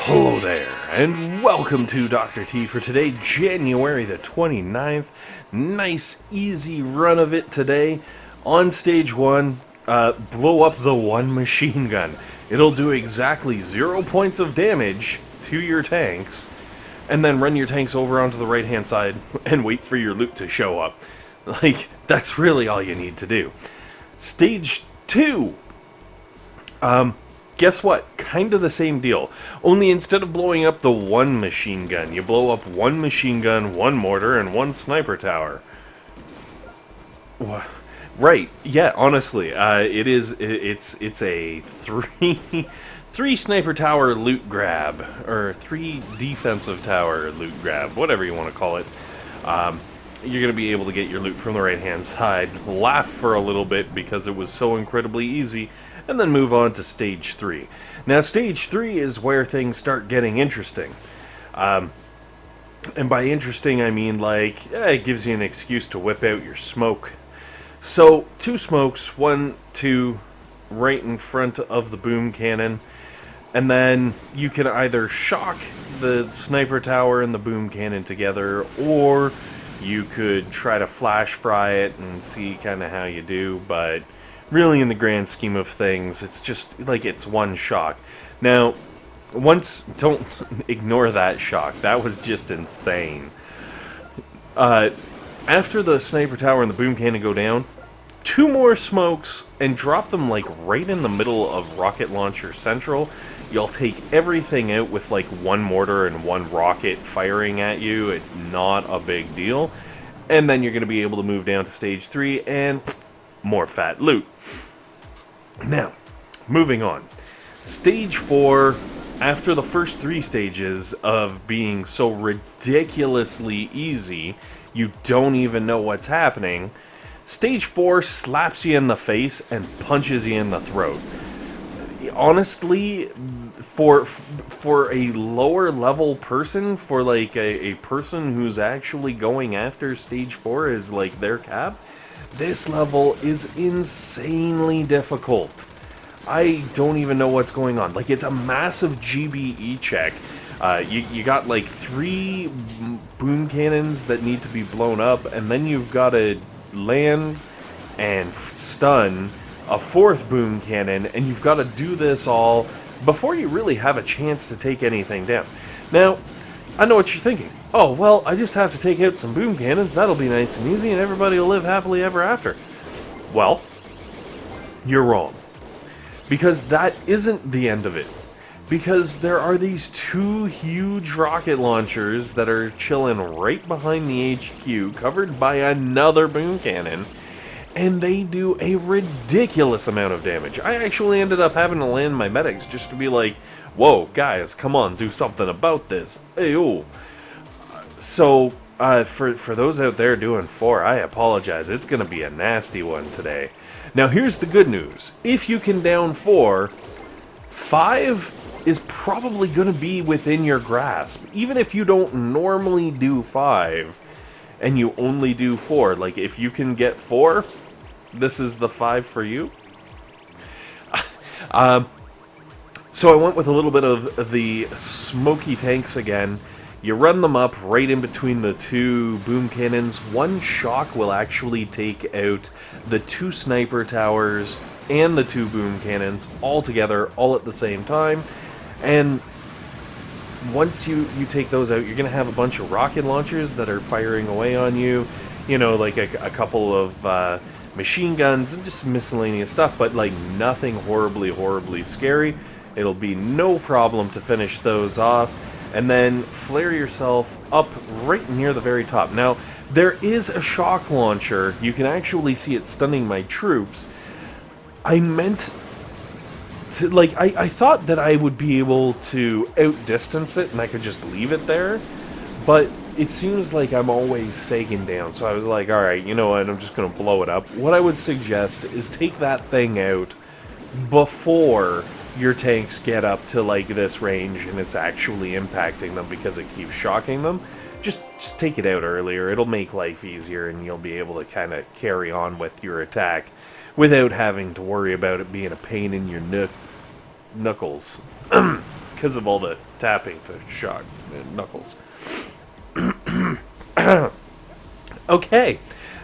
Hello there, and welcome to Dr. T for today, January the 29th. Nice, easy run of it today. On stage 1, blow up the one machine gun. It'll do exactly 0 points of damage to your tanks, and then run your tanks over onto the right-hand side and wait for your loot to show up. Like, that's really all you need to do. Stage 2. Guess what? Kind of the same deal. Only instead of blowing up the one machine gun, you blow up one machine gun, one mortar, and one sniper tower. Right? Yeah. Honestly, it's a three sniper tower loot grab, or 3 defensive tower loot grab, whatever you want to call it. You're going to be able to get your loot from the right-hand side, laugh for a little bit because it was so incredibly easy, and then move on to Stage 3. Now, Stage 3 is where things start getting interesting. And by interesting, I mean, like, it gives you an excuse to whip out your smoke. So, 2 smokes, 1, 2, right in front of the boom cannon, and then you can either shock the sniper tower and the boom cannon together, or you could try to flash fry it and see kind of how you do, but really in the grand scheme of things, it's just like it's one shock. Now, don't ignore that shock. That was just insane. After the sniper tower and the boom cannon go down, 2 more smokes and drop them like right in the middle of rocket launcher central. You'll take everything out with like 1 mortar and 1 rocket firing at you. It's not a big deal. And then you're going to be able to move down to Stage 3 and more fat loot. Now, moving on. Stage 4, after the first 3 stages of being so ridiculously easy, you don't even know what's happening, Stage 4 slaps you in the face and punches you in the throat. Honestly, for a lower level person, for like a person who's actually going after Stage 4 as like their cap, this level is insanely difficult. I don't even know what's going on. Like, it's a massive GBE check. You got like 3 boom cannons that need to be blown up, and then you've got to land and stun a 4th boom cannon, and you've got to do this all before you really have a chance to take anything down. Now, I know what you're thinking. Oh, well, I just have to take out some boom cannons, that'll be nice and easy, and everybody will live happily ever after. Well, you're wrong. Because that isn't the end of it. Because there are these 2 huge rocket launchers that are chilling right behind the HQ, covered by another boom cannon, and they do a ridiculous amount of damage. I actually ended up having to land my medics just to be like, whoa, guys, come on, do something about this. Ayo. So, for those out there doing 4, I apologize. It's going to be a nasty one today. Now, here's the good news. If you can down 4, 5 is probably going to be within your grasp. Even if you don't normally do 5, and you only do 4. Like, if you can get 4, this is the 5 for you. So I went with a little bit of the smoky tanks again. You run them up right in between the 2 boom cannons. 1 shock will actually take out the 2 sniper towers and the 2 boom cannons all together, all at the same time. And once you take those out, you're going to have a bunch of rocket launchers that are firing away on you. You know, like a couple of machine guns and just miscellaneous stuff, but like nothing horribly scary. It'll be no problem to finish those off. And then flare yourself up right near the very top. Now, there is a shock launcher. You can actually see it stunning my troops. I meant to, like, I thought that I would be able to outdistance it and I could just leave it there. But it seems like I'm always sagging down. So I was like, alright, you know what, I'm just going to blow it up. What I would suggest is take that thing out before your tanks get up to like this range and it's actually impacting them because it keeps shocking them. Just take it out earlier. It'll make life easier and you'll be able to kind of carry on with your attack without having to worry about it being a pain in your knuckles. because of all the tapping to shock Knuckles. Okay,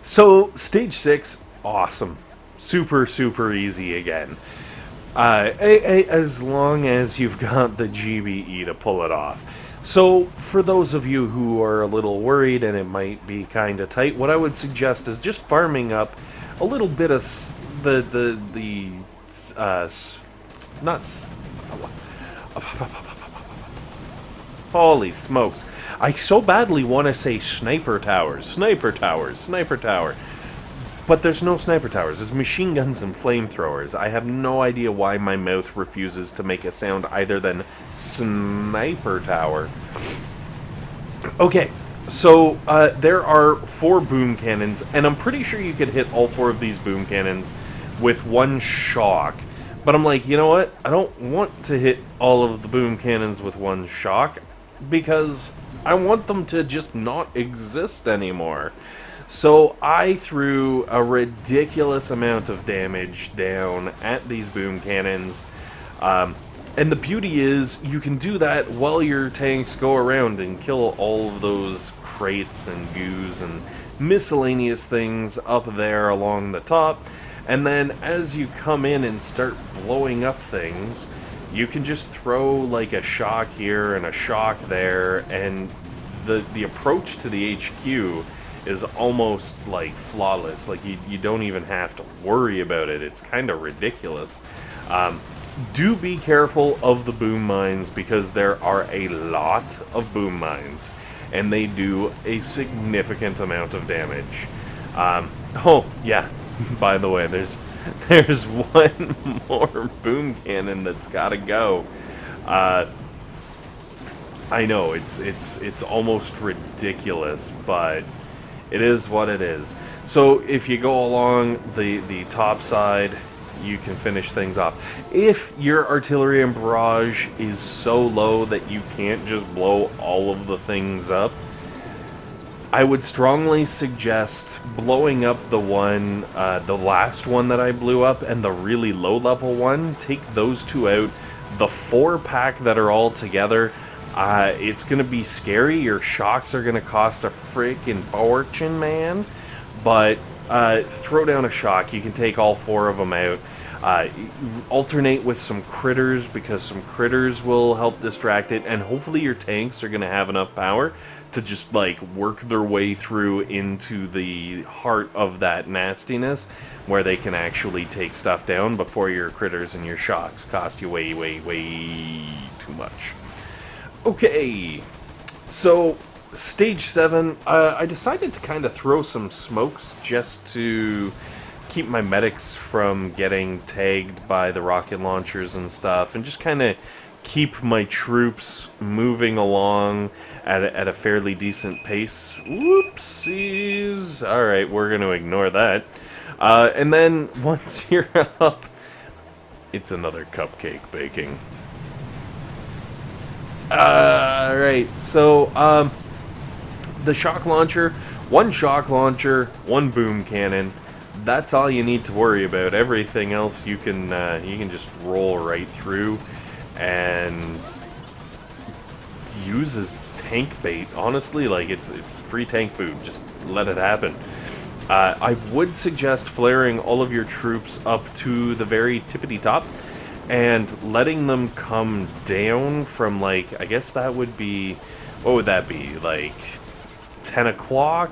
so stage 6, awesome. Super, super easy again. As long as you've got the GBE to pull it off. So, for those of you who are a little worried and it might be kind of tight, what I would suggest is just farming up a little bit of nuts. Holy smokes. I so badly want to say sniper towers. Sniper towers. Sniper tower. But there's no sniper towers. There's machine guns and flamethrowers. I have no idea why my mouth refuses to make a sound either than sniper tower. Okay, so there are 4 boom cannons, and I'm pretty sure you could hit all 4 of these boom cannons with one shock. But I'm like, you know what? I don't want to hit all of the boom cannons with one shock, because I want them to just not exist anymore. So I threw a ridiculous amount of damage down at these boom cannons. And the beauty is, you can do that while your tanks go around and kill all of those crates and goos and miscellaneous things up there along the top. And then as you come in and start blowing up things, you can just throw like a shock here and a shock there, and the approach to the HQ is almost like flawless. Like you don't even have to worry about it. It's kind of ridiculous. Do be careful of the boom mines, because there are a lot of boom mines and they do a significant amount of damage. Oh yeah, by the way, there's one more boom cannon that's gotta go. I know it's almost ridiculous, but it is what it is. So if you go along the top side, you can finish things off. If your artillery and barrage is so low that you can't just blow all of the things up, I would strongly suggest blowing up the last one that I blew up, and the really low level one. Take those 2 out. The 4-pack that are all together, it's going to be scary. Your shocks are going to cost a freaking fortune, man. But throw down a shock. You can take all 4 of them out. Alternate with some critters, because some critters will help distract it. And hopefully your tanks are going to have enough power to just like work their way through into the heart of that nastiness, where they can actually take stuff down before your critters and your shocks cost you way, way, way too much. Okay, so stage 7, I decided to kind of throw some smokes just to keep my medics from getting tagged by the rocket launchers and stuff, and just kind of keep my troops moving along at a fairly decent pace. Whoopsies. Alright, we're going to ignore that. And then once you're up, it's another cupcake baking. Alright, so the shock launcher, one boom cannon. That's all you need to worry about. Everything else you can just roll right through and use as tank bait. Honestly, like it's free tank food. Just let it happen. I would suggest flaring all of your troops up to the very tippity top and letting them come down from, like, I guess that would be, what would that be, like 10 o'clock,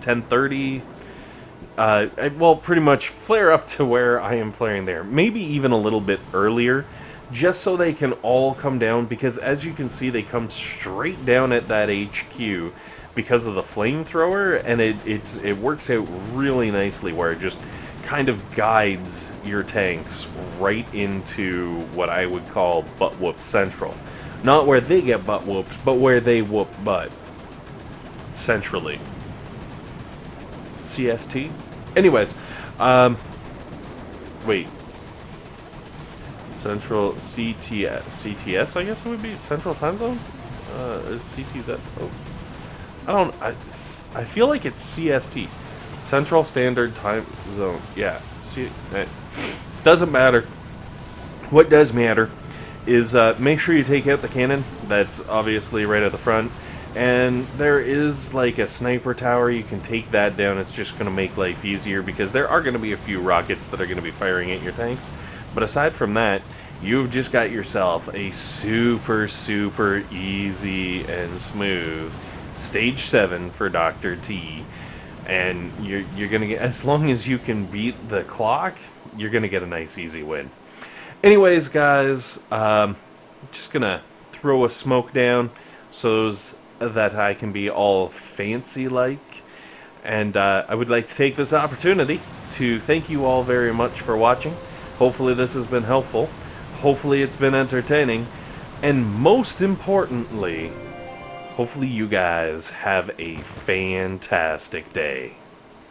10:30? Well, pretty much flare up to where I am flaring there. Maybe even a little bit earlier, just so they can all come down, because as you can see, they come straight down at that HQ because of the flamethrower, and it works out really nicely, where it just kind of guides your tanks right into what I would call butt whoop central. Not where they get butt whooped, but where they whoop butt centrally. CST? Anyways, wait. Central CTS, I guess it would be Central Time Zone? CTZ? Oh. I feel like it's CST. Central Standard Time Zone. Yeah. Doesn't matter. What does matter is make sure you take out the cannon. That's obviously right at the front. And there is like a sniper tower. You can take that down. It's just going to make life easier because there are going to be a few rockets that are going to be firing at your tanks. But aside from that, you've just got yourself a super, super easy and smooth Stage 7 for Dr. T. And you're going to get, as long as you can beat the clock, you're going to get a nice easy win. Anyways, guys, just going to throw a smoke down so that I can be all fancy-like. And I would like to take this opportunity to thank you all very much for watching. Hopefully this has been helpful. Hopefully it's been entertaining. And most importantly, hopefully you guys have a fantastic day.